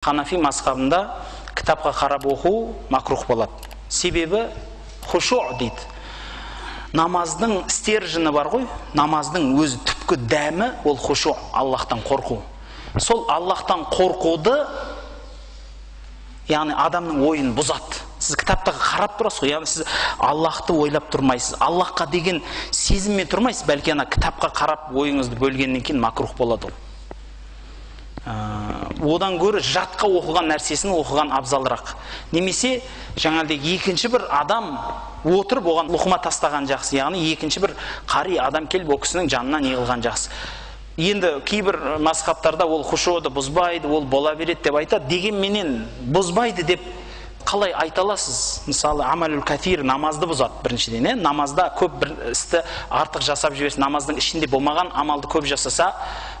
Ханафи мазхабында кітапқа қарап оқу макрух болады. Себебі хұшу дейді. Намаздың стержені бар ғой, намаздың өзі түпкі дәмі ол хұшу, Аллахтан қорқу. Сол Аллахтан қорқуды, яғни адамның ойын бұзады. Сіз кітаптағы қарап тұрасыз ғой, яғни сіз Аллахты ойлап тұрмайсыз, Аллахқа деген сезіммен тұрмайсыз, бәлки ана кітапқа қарап ойыңызды бөлгеннен кейін макрух болады ол. Одан көрі жатқа оқыған нәрсесін оқыған абзалырақ. Немесе жаңағыдай екінші бір адам отырып оған лұқма тастаған жақсы, яғни екінші бір қари адам келіп ол кісінің жанына не қылған жақсы. Енді кейбір мазхабтарда ол хушуды бұзбайды, ол бола береді деп айтады. Дегенменен бұзбайды деп қалай айта аласыз? Мысалы, амалул кафир намазды бұзады біріншіден. Намазда көп бір істі артық жасап жіберсін, намаздың ішінде болмаған амалды көп жасаса,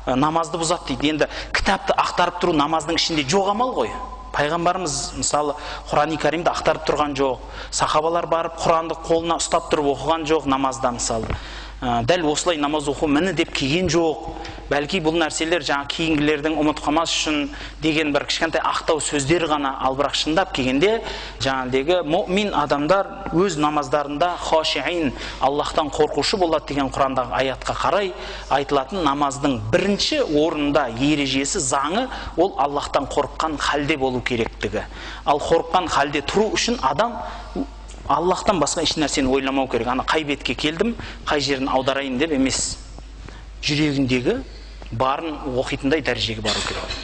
намазды бұзады дейді. Енді кітапты ақтарып тұру намаздың ішінде жоқ амал ғой. Пайғамбарымыз мысалы Құран-ы Кәримді ақтарып тұрған жоқ. Сахабалар барып Құранды қолына ұстап тұрып оқыған жоқ намазда мысалы. Дәл осылай намаз оқу міне деп келген жоқ. Бәлки бұл нәрселер жаңа кейінгілердің ұмыт қалмас үшін деген бір кішкентай ақтау сөздер ғана, ал бірақ шындап келгенде жаңағыдегі мұъмин адамдар өз намаздарында хашиин, Аллахтан қорқушы болады деген Құрандағы аятқа қарай айтылатын намаздың бірінші орында ережесі, заңы ол Аллахтан қорыққан халде болу керектігі. Ал қорыққан халде тұру үшін адам Аллахтан басқа еш нәрсені ойламау керек. Ана қай бетке келдім, қай жерін аударайын деп емес, жүрегіндегі барын оқитындай дәрежеге бару керек.